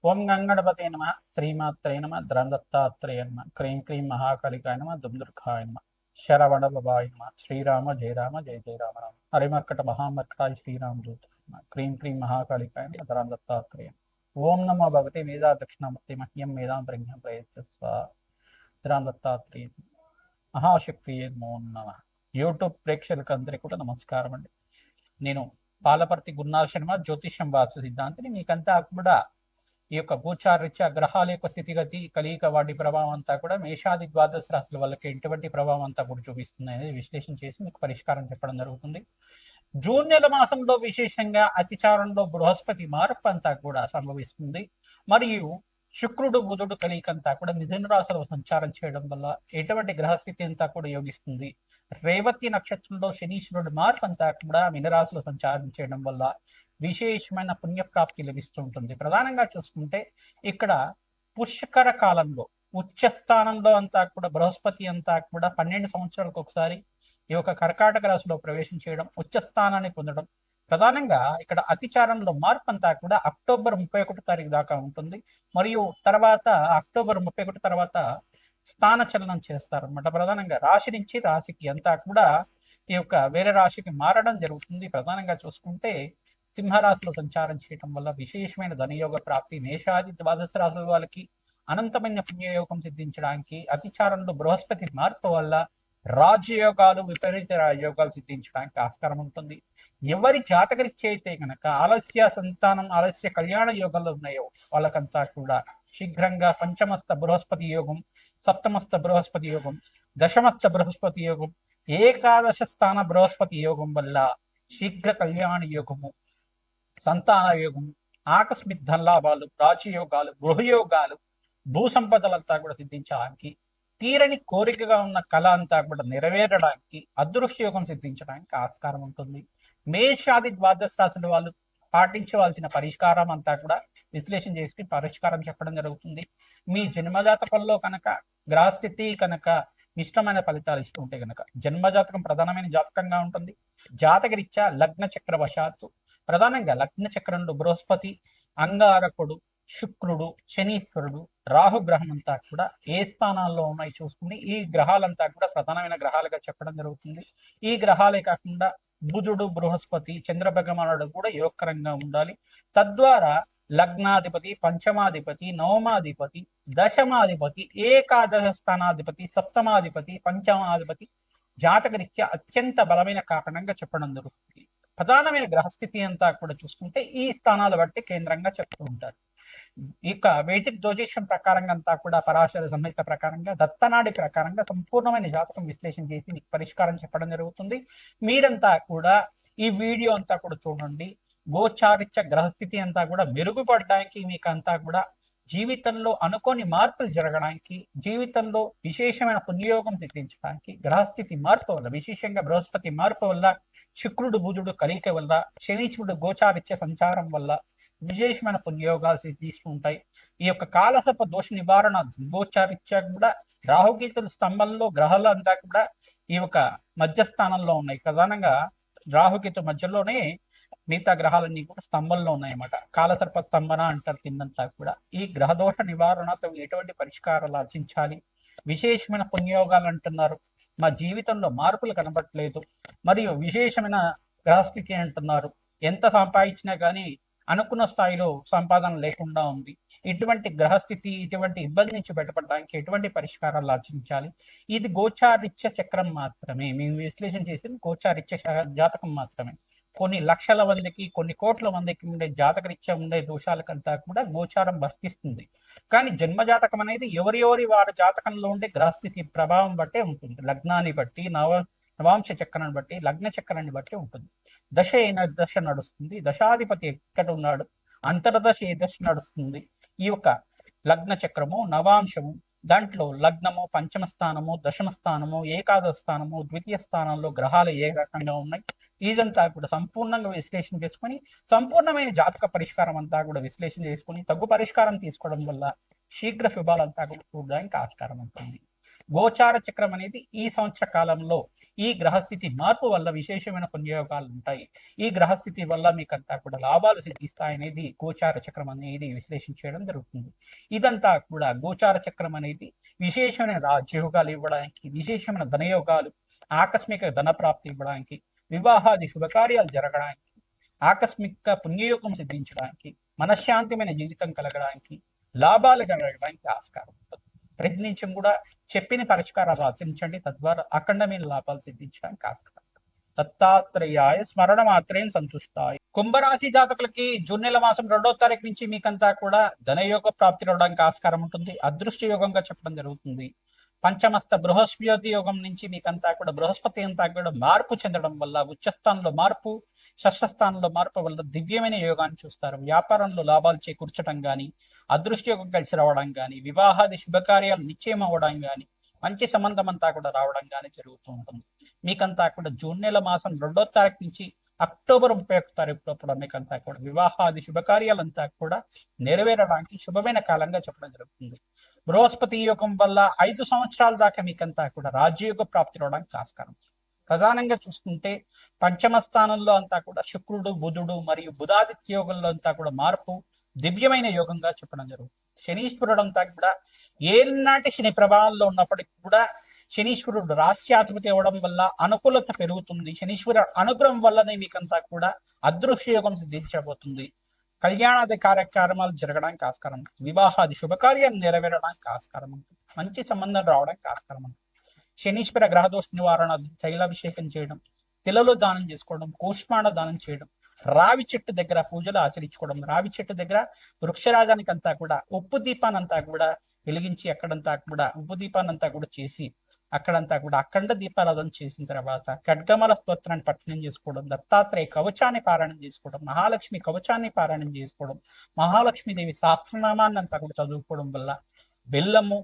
ఓం గంగణపతే నమ, శ్రీమాత్రే నమ, ద్రందత్తాత్రేయ నమ, క్రీం క్రీం మహాకాళికాయ నమ, దుందుర్గాయ నమ, శరవణ బాబాయ నమ, శ్రీరామ జయ రామ జయ జయ రామ రామ, హరిమర్కట మహామర్కటాయ శ్రీరామదూత నమ, క్రీం క్రీం మహాకాళికాయ నమ, ద్రందత్తాత్రేయ. ఓం నమో భగవతే వేదా దక్షిణామూర్తి మహ్యం వేదాం ప్రజ్ఞం ప్రయత్స్వ ద్రందత్తాత్రేయ మహాశక్తి నమో నమ. యూట్యూబ్ ప్రేక్షకులకు అందరికీ కూడా నమస్కారం అండి. నేను పాలపర్తి గురునాథ శర్మ, జ్యోతిష్యం వాస్తు సిద్ధాంతిని. మీకంతా కూడా ఈ యొక్క గోచారరీత్యా గ్రహాల యొక్క స్థితిగతి, కలియిక, వాటి ప్రభావం అంతా కూడా మేషాది ద్వాదశ రాశుల వాళ్ళకి ఎటువంటి ప్రభావం అంతా కూడా చూపిస్తుంది అనేది విశ్లేషణ చేసి మీకు పరిష్కారం చెప్పడం జరుగుతుంది. జూన్ నెల మాసంలో విశేషంగా అతిచారంలో బృహస్పతి మార్పు అంతా కూడా సంభవిస్తుంది. మరియు శుక్రుడు బుధుడు కలియికంతా కూడా మిథున రాశిలో సంచారం చేయడం వల్ల ఎటువంటి గ్రహస్థితి అంతా కూడా యోగిస్తుంది. రేవతి నక్షత్రంలో శనీశ్వరుడు మార్పు అంతా కూడా మీనరాశిలో సంచారం చేయడం వల్ల విశేషమైన పుణ్యప్రాప్తి లభిస్తూ ఉంటుంది. ప్రధానంగా చూసుకుంటే ఇక్కడ పుష్కర కాలంలో ఉచ్చ స్థానంలో అంతా కూడా బృహస్పతి అంతా కూడా 12 సంవత్సరాలకు ఒకసారి ఈ యొక్క కర్కాటక రాశిలో ప్రవేశం చేయడం, ఉచ్చ స్థానాన్ని పొందడం. ప్రధానంగా ఇక్కడ అతిచారంలో మార్పు అంతా కూడా అక్టోబర్ 31 తారీఖు దాకా ఉంటుంది. మరియు తర్వాత అక్టోబర్ 31 తర్వాత స్థాన చలనం చేస్తారనమాట. ప్రధానంగా రాశి నుంచి రాశికి అంతా కూడా ఈ యొక్క వేరే రాశికి మారడం జరుగుతుంది. ప్రధానంగా చూసుకుంటే సింహరాశిలో సంచారం చేయడం వల్ల విశేషమైన ధనయోగ ప్రాప్తి, మేషాది ద్వాదశ రాశుల వాళ్ళకి అనంతమైన పుణ్యయోగం సిద్ధించడానికి, అతిచారంలో బృహస్పతి మార్పు వల్ల రాజయోగాలు, విపరీత రాజయోగాలు సిద్ధించడానికి ఆస్కారం ఉంటుంది. ఎవరి జాతకరీత్యా అయితే కనుక ఆలస్య సంతానం, ఆలస్య కళ్యాణ యోగాలు ఉన్నాయో వాళ్ళకంతా కూడా శీఘ్రంగా పంచమస్త బృహస్పతి యోగం, సప్తమస్త బృహస్పతి యోగం, దశమస్త బృహస్పతి యోగం, ఏకాదశ స్థాన బృహస్పతి యోగం వల్ల శీఘ్ర కళ్యాణ యోగము, సంతాన యోగము, ఆకస్మిక ధనలాభాలు, రాజయోగాలు, గృహయోగాలు, భూ సంపదలంతా కూడా సిద్ధించడానికి, తీరని కోరికగా ఉన్న కళ అంతా కూడా నెరవేరడానికి, అదృష్ట యోగం సిద్ధించడానికి ఆస్కారం ఉంటుంది. మేషాది ద్వాదశ రాశుల వాళ్ళు పాటించవలసిన పరిష్కారం అంతా కూడా విశ్లేషణ చేసి పరిష్కారం చెప్పడం జరుగుతుంది. మీ జన్మజాతకంలో కనుక గ్రహస్థితి కనుక ఇష్టమైన ఫలితాలు ఇస్తూ ఉంటే కనుక జన్మజాతకం ప్రధానమైన జాతకంగా ఉంటుంది. జాతకరీత్యా లగ్న చక్ర వశాత్తు ప్రధానంగా లగ్న చక్రంలో బృహస్పతి, అంగారకుడు, శుక్రుడు, శనీశ్వరుడు, రాహుగ్రహం అంతా కూడా ఏ స్థానాల్లో ఉన్నాయి చూసుకుని ఈ గ్రహాలంతా కూడా ప్రధానమైన గ్రహాలుగా చెప్పడం జరుగుతుంది. ఈ గ్రహాలే కాకుండా బుధుడు, బృహస్పతి, చంద్ర భగవానుడు కూడా యోగకరంగా ఉండాలి. తద్వారా లగ్నాధిపతి, పంచమాధిపతి, నవమాధిపతి, దశమాధిపతి, ఏకాదశ స్థానాధిపతి, సప్తమాధిపతి, పంచమాధిపతి జాతకరీత్యా అత్యంత బలమైన కారణంగా చెప్పడం జరుగుతుంది. ప్రధానమైన గ్రహస్థితి అంతా కూడా చూసుకుంటే ఈ స్థానాలు బట్టి కేంద్రంగా చెప్తూ ఉంటారు. ఇక వేదిక్ జ్యోతిష్యం ప్రకారంగా అంతా కూడా పరాశర సంహిత ప్రకారంగా, దత్తనాడి ప్రకారంగా సంపూర్ణమైన జాతకం విశ్లేషణ చేసి మీకు పరిష్కారం చెప్పడం జరుగుతుంది. మీరంతా కూడా ఈ వీడియో అంతా కూడా చూడండి. గోచారిత్య గ్రహస్థితి అంతా కూడా మెరుగుపడడానికి, మీకు అంతా కూడా జీవితంలో అనుకోని మార్పులు జరగడానికి, జీవితంలో విశేషమైన పుణ్యయోగం సిద్ధించడానికి, గ్రహస్థితి మార్పు వల్ల విశేషంగా బృహస్పతి మార్పు వల్ల, శుక్రుడు బుధుడు కలియిక వల్ల, శనీశ్వరుడు గోచారిత్య సంచారం వల్ల విశేషమైన పుణ్యయోగాలు సిద్ధిస్తూ ఉంటాయి. ఈ యొక్క కాలసర్ప దోష నివారణ గోచారిత్య కూడా రాహుకేతుల స్తంభంలో గ్రహాలు అంతా కూడా ఈ యొక్క మధ్యస్థానంలో ఉన్నాయి. ప్రధానంగా రాహుకేతు మధ్యలోనే మిగతా గ్రహాలన్నీ కూడా స్తంభంలో ఉన్నాయన్నమాట. కాలసర్ప స్తంభన అంటారు కిందంతా కూడా. ఈ గ్రహదోష నివారణతో ఎటువంటి పరిష్కారాలు ఆర్జించాలి, విశేషమైన పుణ్యయోగాలు అంటున్నారు, మా జీవితంలో మార్పులు కనబడట్లేదు, మరియు విశేషమైన గ్రహస్థితి అంటున్నారు, ఎంత సంపాదించినా కానీ అనుకున్న స్థాయిలో సంపాదన లేకుండా ఉంది, ఇటువంటి గ్రహస్థితి, ఇటువంటి ఇబ్బంది నుంచి బయటపడడానికి ఎటువంటి పరిష్కారాలు ఆచరించాలి. ఇది గోచారిత్య చక్రం మాత్రమే, మేము విశ్లేషణ చేసిన గోచారిత్య జాతకం మాత్రమే. కొన్ని లక్షల మందికి, కొన్ని కోట్ల మందికి ఉండే జాతకరీత్యా ఉండే దోషాలకంతా కూడా గోచారం వర్తిస్తుంది. కానీ జన్మజాతకం అనేది ఎవరి వారి జాతకంలో ఉండే గ్రహస్థితి ప్రభావం బట్టే ఉంటుంది. లగ్నాన్ని బట్టి, నవాంశ చక్రాన్ని బట్టి, లగ్న చక్రాన్ని బట్టి ఉంటుంది. దశ ఏ దశ నడుస్తుంది, దశాధిపతి ఎక్కడ ఉన్నాడు, అంతర్దశ ఏ దశ నడుస్తుంది, ఈ యొక్క లగ్న చక్రము, నవాంశము, దాంట్లో లగ్నము, పంచమ స్థానము, దశమ స్థానము, ఏకాదశ స్థానము, ద్వితీయ స్థానంలో గ్రహాలు ఏ రకంగా ఉన్నాయి, ఇదంతా కూడా సంపూర్ణంగా విశ్లేషణ చేసుకొని సంపూర్ణమైన జాతక పరిష్కారం అంతా కూడా విశ్లేషణ చేసుకుని తగ్గు పరిష్కారం తీసుకోవడం వల్ల శీఘ్ర శుభాలంతా కూడా చూడడానికి ఆస్కారం ఉంటుంది. గోచార చక్రం అనేది ఈ సంవత్సర కాలంలో ఈ గ్రహస్థితి మార్పు వల్ల విశేషమైన పుణ్యయోగాలు ఉంటాయి. ఈ గ్రహస్థితి వల్ల మీకంతా కూడా లాభాలు సిద్ధిస్తాయనేది గోచార చక్రం అనేది విశ్లేషించడం జరుగుతుంది. ఇదంతా కూడా గోచార చక్రం అనేది విశేషమైన రాజ్యయోగాలు ఇవ్వడానికి, విశేషమైన ధనయోగాలు, ఆకస్మిక ధన ప్రాప్తి ఇవ్వడానికి, వివాహాది శుభకార్యాలు జరగడానికి, ఆకస్మిక పుణ్యయోగం సిద్ధించడానికి, మనశ్శాంతిమైన జీవితం కలగడానికి, లాభాలు కలగడానికి ఆస్కారం ఉంటుంది. ప్రతి నిత్యం కూడా చెప్పిన పరిష్కారాలు ఆచరించండి, తద్వారా అఖండమైన లాభాలు సిద్ధించడానికి ఆస్కారం. దత్తాత్రేయాయ స్మరణ మాత్రం సంతుష్టాయి. కుంభరాశి జాతకులకి జూన్ నెల మాసం 2వ తారీఖు నుంచి మీకంతా కూడా ధనయోగ ప్రాప్తి రావడానికి ఆస్కారం ఉంటుంది. అదృష్ట యోగంగా చెప్పడం జరుగుతుంది. పంచమస్త బృహస్పతి యోగం నుంచి మీకంతా కూడా బృహస్పతి అంతా కూడా మార్పు చెందడం వల్ల ఉచ్చస్థానంలో మార్పు, షష్ఠస్థానంలో మార్పు వల్ల దివ్యమైన యోగాన్ని చూస్తారు. వ్యాపారంలో లాభాలు చేకూర్చడం కానీ, అదృష్ట యోగం కలిసి రావడం కానీ, వివాహాది శుభకార్యాలు నిశ్చయం అవ్వడం కానీ, మంచి సంబంధం అంతా కూడా రావడం కానీ జరుగుతూ ఉంటుంది. మీకంతా కూడా జూన్ నెల మాసం 2వ తారీఖు నుంచి అక్టోబర్ 31వ తారీఖు లోపల మీకంతా కూడా వివాహాది శుభకార్యాలంతా కూడా నెరవేరడానికి శుభమైన కాలంగా చెప్పడం జరుగుతుంది. బృహస్పతి యోగం వల్ల 5 సంవత్సరాల దాకా మీకంతా కూడా రాజ్యయోగ ప్రాప్తి రావడానికి ఆస్కారం. ప్రధానంగా చూసుకుంటే పంచమ స్థానంలో అంతా కూడా శుక్రుడు, బుధుడు మరియు బుధాదిత్య యోగంలో అంతా కూడా మార్పు దివ్యమైన యోగంగా చెప్పడం జరుగుతుంది. శనీశ్వరుడు అంతా కూడా ఏనాటి శని ప్రభావంలో ఉన్నప్పటికీ కూడా శనీశ్వరుడు రాష్ట్రాధిపతి అవ్వడం వల్ల అనుకూలత పెరుగుతుంది. శనీశ్వర అనుగ్రహం వల్లనే మీకంతా కూడా అదృశ్య యోగం సిద్ధించబోతుంది. కళ్యాణాది కార్యక్రమాలు జరగడానికి ఆస్కారం ఉంటుంది. వివాహాది శుభకార్యాలు నెరవేరడానికి ఆస్కారం ఉంటుంది. మంచి సంబంధం రావడానికి ఆస్కారం ఉంటుంది. శనీశ్వర గ్రహదోష నివారణ తైలాభిషేకం చేయడం, తిలలు దానం చేసుకోవడం, కూష్మాండ దానం చేయడం, రావి చెట్టు దగ్గర పూజలు ఆచరించుకోవడం, రావి చెట్టు దగ్గర వృక్షరాగానికి అంతా కూడా ఉప్పు దీపానంతా కూడా వెలిగించి అక్కడంతా కూడా ఉప్పు దీపానంతా కూడా చేసి అక్కడంతా కూడా అఖండ దీపారాధన చేసిన తర్వాత ఖడ్గమల స్తోత్రాన్ని పఠనం చేసుకోవడం, దత్తాత్రేయ కవచాన్ని పారాయణం చేసుకోవడం, మహాలక్ష్మి కవచాన్ని పారాయణం చేసుకోవడం, మహాలక్ష్మీదేవి సహస్రనామాన్ని అంతా కూడా చదువుకోవడం వల్ల బెల్లము,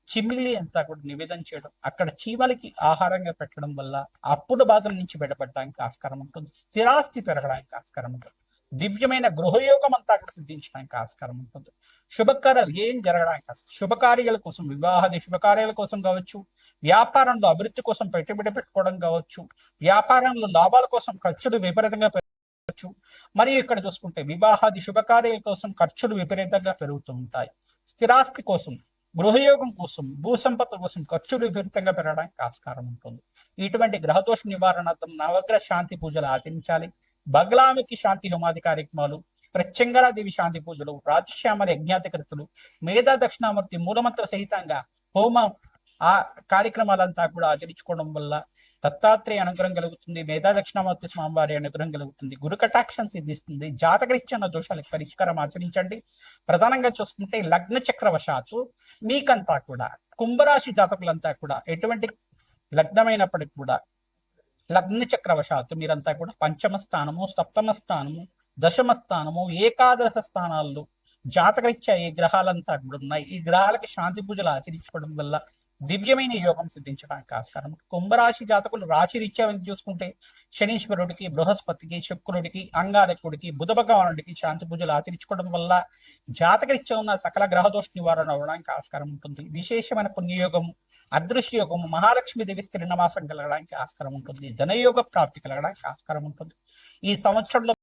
చిమ్మిలి అంతా కూడా నివేదన చేయడం, అక్కడ చీమలకి ఆహారంగా పెట్టడం వల్ల అప్పుల బాధల నుంచి బయటపడడానికి ఆస్కారం ఉంటుంది. స్థిరాస్తి పెరగడానికి ఆస్కారం ఉంటుంది. దివ్యమైన గృహయోగం అంతా కూడా సిద్ధించడానికి ఆస్కారం ఉంటుంది. శుభకార్యాలు ఏం జరగడానికి, శుభకార్యాల కోసం, వివాహాది శుభకార్యాల కోసం కావచ్చు, వ్యాపారంలో అభివృద్ధి కోసం పెట్టుబడి పెట్టుకోవడం కావచ్చు, వ్యాపారంలో లాభాల కోసం ఖర్చులు విపరీతంగా పెరగవచ్చు. మరియు ఇక్కడ చూసుకుంటే వివాహాది శుభకార్యాల కోసం ఖర్చులు విపరీతంగా పెరుగుతూ ఉంటాయి. స్థిరాస్తి కోసం, గృహయోగం కోసం, భూసంపద కోసం ఖర్చులు విపరీతంగా పెరగడానికి ఆస్కారం ఉంటుంది. ఇటువంటి గ్రహదోష నివారణార్థం నవగ్రహ శాంతి పూజలు ఆచరించాలి. బగలామికి శాంతి హోమాది కార్యక్రమాలు, ప్రత్యంగరాదేవి శాంతి పూజలు, రాజశ్యామల యజ్ఞాధికృతులు, మేధా దక్షిణామూర్తి మూలమంత్ర సహితంగా హోమం ఆ కార్యక్రమాలంతా కూడా ఆచరించుకోవడం వల్ల దత్తాత్రేయ అనుగ్రహం కలుగుతుంది. మేధా దక్షిణామూర్తి స్వామివారి అనుగ్రహం కలుగుతుంది. గురు కటాక్షం సిద్ధిస్తుంది. జాతకరీత్యా దోషాలకు పరిష్కారం ఆచరించండి. ప్రధానంగా చూసుకుంటే లగ్న చక్రవశాత్తు మీకంతా కూడా కుంభరాశి జాతకులంతా కూడా ఎటువంటి లగ్నమైనప్పటికీ కూడా లగ్న చక్రవశాత్తు మీరంతా కూడా పంచమ స్థానము, సప్తమ స్థానము, దశమ స్థానము, ఏకాదశ స్థానాల్లో జాతకరీత్యా ఈ గ్రహాలంతా కూడా ఉన్నాయి. ఈ గ్రహాలకి శాంతి పూజలు ఆచరించుకోవడం వల్ల దివ్యమైన యోగం సిద్ధించడానికి ఆస్కారం. కుంభరాశి జాతకులు రాశి రీత్యా చూసుకుంటే శనీశ్వరుడికి, బృహస్పతికి, శుక్రుడికి, అంగారకుడికి, బుధ భగవానుడికి శాంతి పూజలు ఆచరించుకోవడం వల్ల జాతకరీత్యా ఉన్న సకల గ్రహదోష నివారణ అవడానికి ఆస్కారం ఉంటుంది. విశేషమైన పుణ్యయోగము, అదృశ్య యోగము, మహాలక్ష్మీదేవి స్థిర నివాసం కలగడానికి ఆస్కారం ఉంటుంది. ధనయోగ ప్రాప్తి కలగడానికి ఆస్కారం ఉంటుంది. ఈ సంవత్సరంలో